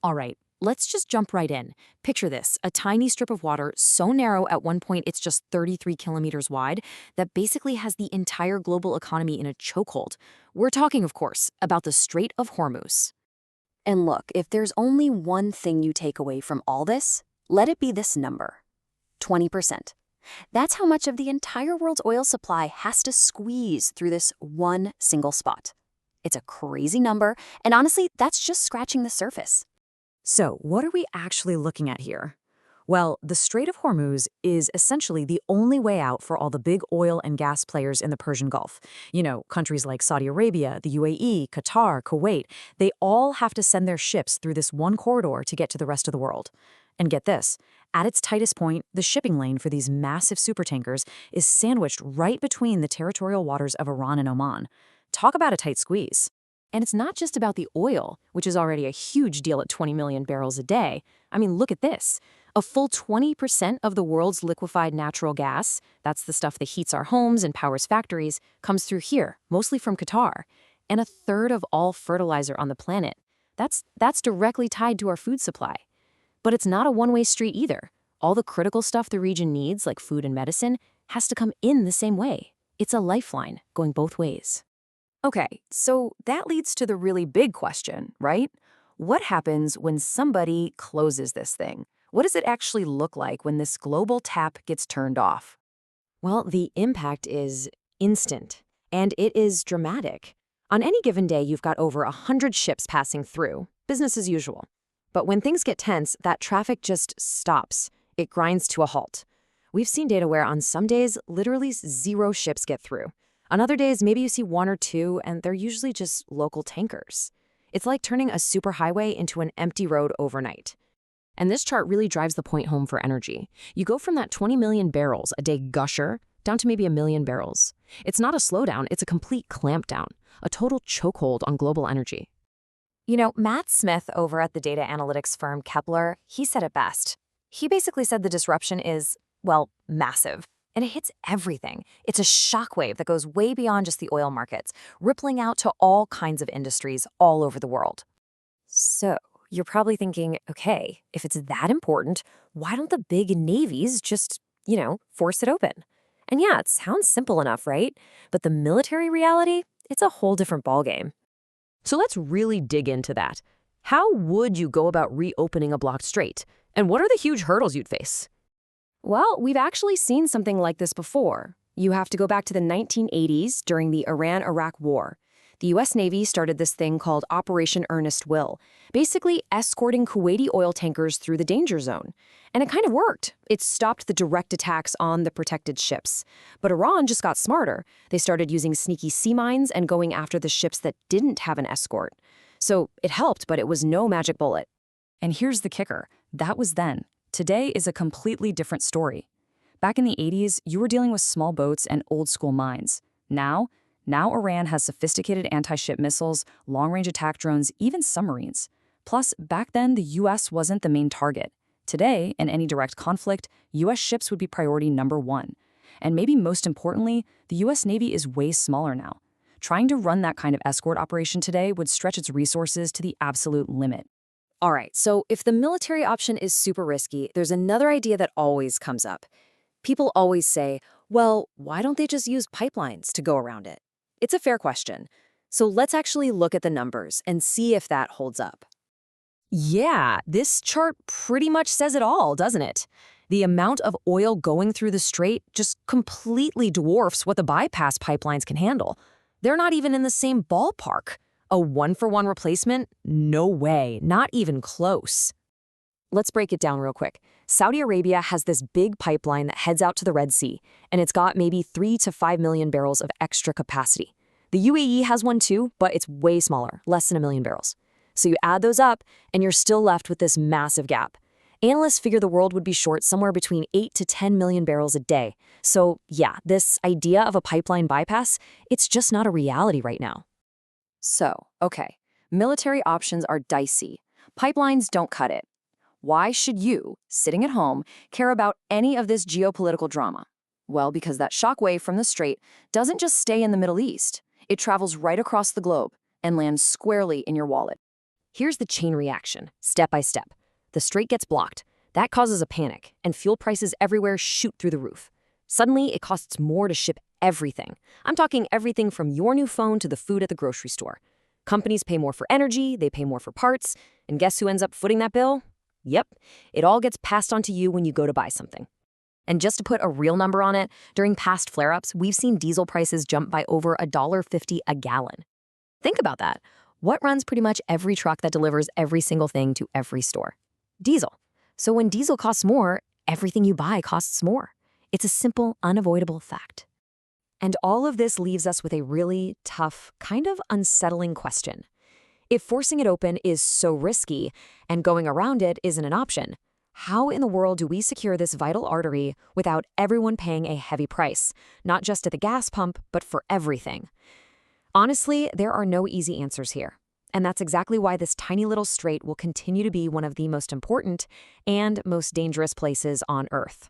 All right, let's just jump right in. Picture this, a tiny strip of water so narrow at one point it's just 33 kilometers wide that basically has the entire global economy in a chokehold. We're talking, of course, about the Strait of Hormuz. And look, if there's only one thing you take away from all this, let it be this number: 20%. That's how much of the entire world's oil supply has to squeeze through this one single spot. It's a crazy number, and honestly, that's just scratching the surface. So, what are we actually looking at here? Well, the Strait of Hormuz is essentially the only way out for all the big oil and gas players in the Persian Gulf. You know, countries like Saudi Arabia, the UAE, Qatar, Kuwait, they all have to send their ships through this one corridor to get to the rest of the world. And get this, at its tightest point, the shipping lane for these massive supertankers is sandwiched right between the territorial waters of Iran and Oman. Talk about a tight squeeze. And it's not just about the oil, which is already a huge deal at 20 million barrels a day. I mean, look at this. A full 20% of the world's liquefied natural gas, that's the stuff that heats our homes and powers factories, comes through here, mostly from Qatar. And a third of all fertilizer on the planet. That's directly tied to our food supply. But it's not a one-way street either. All the critical stuff the region needs, like food and medicine, has to come in the same way. It's a lifeline going both ways. Okay, so that leads to the really big question, right? What happens when somebody closes this thing? What does it actually look like when this global tap gets turned off? Well, the impact is instant, and it is dramatic. On any given day, you've got over 100 ships passing through, business as usual. But when things get tense, that traffic just stops. It grinds to a halt. We've seen data where on some days, literally 0 ships get through. On other days, maybe you see 1 or 2, and they're usually just local tankers. It's like turning a superhighway into an empty road overnight. And this chart really drives the point home for energy. You go from that 20 million barrels a day gusher down to maybe 1 million barrels. It's not a slowdown, it's a complete clampdown, a total chokehold on global energy. You know, Matt Smith over at the data analytics firm Kepler, he said it best. He basically said the disruption is, well, massive. And it hits everything. It's a shockwave that goes way beyond just the oil markets, rippling out to all kinds of industries all over the world. So, you're probably thinking, okay, if it's that important, why don't the big navies just, force it open? And yeah, it sounds simple enough, right? But the military reality, it's a whole different ballgame. So let's really dig into that. How would you go about reopening a blocked strait? And what are the huge hurdles you'd face? Well, we've actually seen something like this before. You have to go back to the 1980s during the Iran-Iraq War. The U.S. Navy started this thing called Operation Earnest Will, basically escorting Kuwaiti oil tankers through the danger zone. And it kind of worked. It stopped the direct attacks on the protected ships. But Iran just got smarter. They started using sneaky sea mines and going after the ships that didn't have an escort. So it helped, but it was no magic bullet. And here's the kicker. That was then. Today is a completely different story. Back in the 80s, you were dealing with small boats and old-school mines. Now Iran has sophisticated anti-ship missiles, long-range attack drones, even submarines. Plus, back then, the U.S. wasn't the main target. Today, in any direct conflict, U.S. ships would be priority number 1. And maybe most importantly, the U.S. Navy is way smaller now. Trying to run that kind of escort operation today would stretch its resources to the absolute limit. All right, so if the military option is super risky, there's another idea that always comes up. People always say, well, why don't they just use pipelines to go around it? It's a fair question. So let's actually look at the numbers and see if that holds up. Yeah, this chart pretty much says it all, doesn't it? The amount of oil going through the strait just completely dwarfs what the bypass pipelines can handle. They're not even in the same ballpark. A one-for-one replacement? No way, not even close. Let's break it down real quick. Saudi Arabia has this big pipeline that heads out to the Red Sea, and it's got maybe 3 to 5 million barrels of extra capacity. The UAE has one too, but it's way smaller, less than 1 million barrels. So you add those up, and you're still left with this massive gap. Analysts figure the world would be short somewhere between 8 to 10 million barrels a day. So yeah, this idea of a pipeline bypass, it's just not a reality right now. So, okay, military options are dicey. Pipelines don't cut it. Why should you, sitting at home, care about any of this geopolitical drama? Well, because that shockwave from the strait doesn't just stay in the Middle East. It travels right across the globe and lands squarely in your wallet. Here's the chain reaction, step by step. The strait gets blocked. That causes a panic, and fuel prices everywhere shoot through the roof. Suddenly, it costs more to ship everything. I'm talking everything from your new phone to the food at the grocery store. Companies pay more for energy, they pay more for parts, and guess who ends up footing that bill? Yep, it all gets passed on to you when you go to buy something. And just to put a real number on it, during past flare-ups, we've seen diesel prices jump by over $1.50 a gallon. Think about that. What runs pretty much every truck that delivers every single thing to every store? Diesel. So when diesel costs more, everything you buy costs more. It's a simple, unavoidable fact. And all of this leaves us with a really tough, kind of unsettling question. If forcing it open is so risky and going around it isn't an option, how in the world do we secure this vital artery without everyone paying a heavy price, not just at the gas pump, but for everything? Honestly, there are no easy answers here. And that's exactly why this tiny little strait will continue to be one of the most important and most dangerous places on Earth.